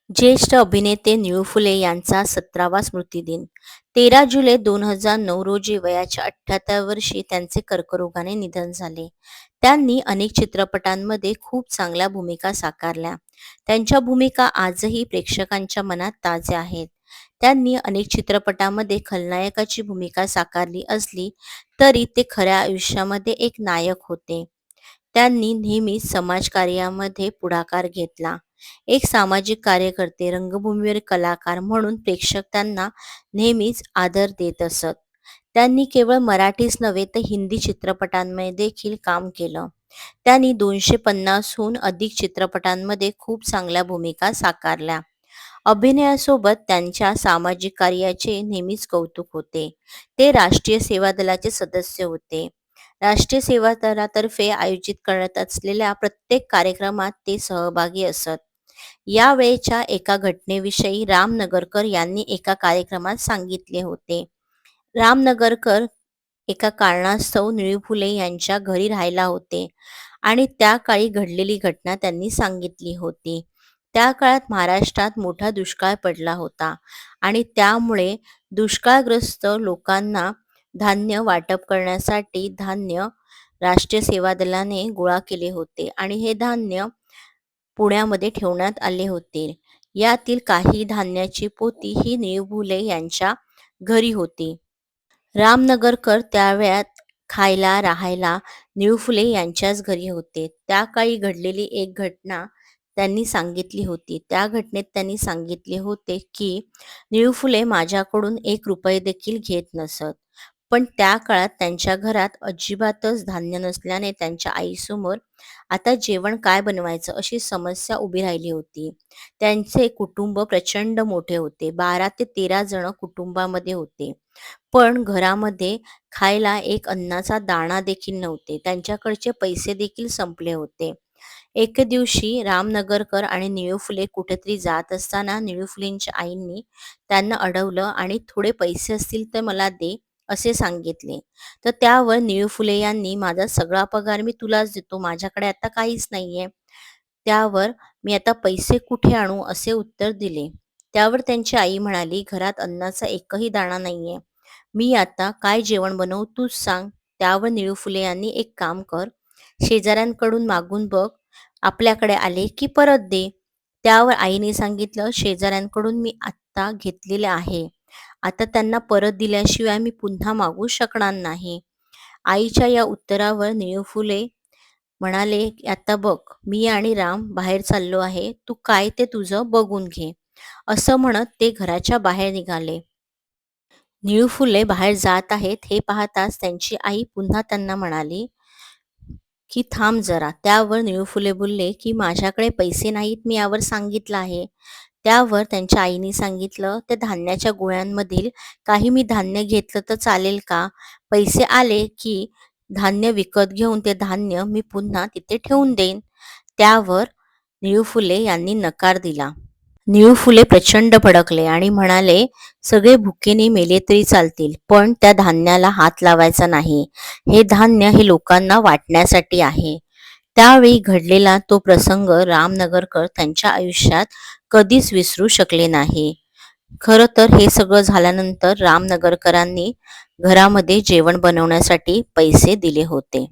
ज्येष्ठ अभिनेते निळू फुले यांचा 17वा स्मृतिदिन 13 जुलै 2009 रोजी वयाच्या 78व्या वर्षी त्यांचे कर्करोगाने निधन झाले. त्यांनी अनेक चित्रपटांमध्ये खूप चांगल्या भूमिका साकारल्या. त्यांच्या भूमिका आजही प्रेक्षकांच्या मनात ताज्या आहेत. त्यांनी अनेक चित्रपटांमध्ये खलनायकाची भूमिका साकारली असली तरी ते खऱ्या आयुष्यामध्ये एक नायक होते. त्यांनी नेहमीच समाजकार्यामध्ये पुढाकार घेतला. एक सामाजिक कार्यकर्ते, रंगभूमीवर कलाकार म्हणून प्रेक्षक त्यांना नेहमीच आदर देत असत. त्यांनी केवळ मराठीच नव्हे तर हिंदी चित्रपटांमध्ये देखील काम केलं. त्यांनी 250हून अधिक चित्रपटांमध्ये खूप चांगल्या भूमिका साकारल्या. अभिनयासोबत त्यांच्या सामाजिक कार्याचे नेहमीच कौतुक होते. ते राष्ट्रीय सेवा दलाचे सदस्य होते. राष्ट्रीय सेवा दलातर्फे आयोजित करण्यात असलेल्या प्रत्येक कार्यक्रमात ते सहभागी असत. यावेळेच्या एका घटनेविषयी राम नगरकर यांनी एका कार्यक्रमात सांगितले होते. राम नगरकर एका कारणास्तव निळू फुले यांच्या घरी राहायला होते आणि त्या काळी घडलेली घटना त्यांनी सांगितली होती. त्या काळात महाराष्ट्रात मोठा दुष्काळ पडला होता आणि त्यामुळे दुष्काळग्रस्त लोकांना धान्य वाटप करण्यासाठी धान्य राष्ट्रीय सेवा दलाने गोळा केले होते आणि हे धान्य पुण्यामध्ये ठेवण्यात आले होते. यातील काही धान्याची पोती ही निळू फुले यांच्या घरी होती. रामनगरकर त्यावेळात खायला, राहायला निळू फुले यांच्याच घरी होते. त्या काळी घडलेली एक घटना त्यांनी सांगितली होती. त्या घटनेत त्यांनी सांगितले होते की निळू फुले माझ्याकडून ₹1 देखील घेत नसत. पण त्या काळात त्यांच्या घरात अजिबातच धान्य नसल्याने त्यांच्या आईसमोर आता जेवण काय बनवायचं अशी समस्या उभी राहिली होती. त्यांचे कुटुंब प्रचंड मोठे होते. 12 ते 13 जण कुटुंबामध्ये होते. पण घरामध्ये खायला एक अन्नाचा दाणा देखील नव्हते. त्यांच्याकडचे पैसे देखील संपले होते. एके दिवशी रामनगरकर आणि निळू फुले कुठेतरी जात असताना निळू फुलेंच्या आईंनी त्यांना अडवलं आणि "थोडे पैसे असतील तर मला दे" असे सांगितले. तर त्यावर निळू फुले यांनी "माझा सगळा पगार मी तुलाच देतो. माझ्याकडे आता काहीच नाहीये. त्यावर मी आता पैसे कुठे आणू?" असे उत्तर दिले. त्यावर त्यांची आई म्हणाली, "घरात अन्नाचा एकही दाणा नाहीये. मी आता काय जेवण बनवू तूच सांग." त्यावर निळू फुले यांनी "एक काम कर, शेजाऱ्यांकडून मागून बघ, आपल्याकडे आले की परत दे." त्यावर आईने सांगितलं, "शेजाऱ्यांकडून मी आत्ता घेतलेले आहे. आता त्यांना परत दिल्याशिवाय मी पुन्हा मागू शकणार नाही." आईच्या या उत्तरावर निळू फुले म्हणाले, की "आता बघ, मी आणि राम बाहेर चाललो आहे. तू काय ते तुझं बघून घे." असं म्हणत ते घराच्या बाहेर निघाले. निळू फुले बाहेर जात आहेत हे पाहताच त्यांची आई पुन्हा त्यांना म्हणाली, की "थांब जरा." त्यावर निळू फुले बोलले, की "माझ्याकडे पैसे नाहीत मी यावर सांगितलं आहे." त्यावर त्यांच्या आईने सांगितलं, "त्या धान्याच्या गोळ्यांमधील काही मी धान्य घेतलं तर चालेल का? पैसे आले की धान्य विकत घेऊन ते धान्य मी पुन्हा तिथे ठेवून देईन." त्यावर निळू फुले यांनी नकार दिला. निळू फुले प्रचंड भडकले आणि म्हणाले, "सगळे भुकेने मेले तरी चालतील, पण त्या धान्याला हात लावायचा नाही. हे धान्य हे लोकांना वाटण्यासाठी आहे." त्यावेळी घडलेला तो प्रसंग रामनगरकर त्यांच्या आयुष्यात कधीच विसरू शकले नाही. खरं तर हे सगळं झाल्यानंतर रामनगरकरांनी घरामध्ये जेवण बनवण्यासाठी पैसे दिले होते.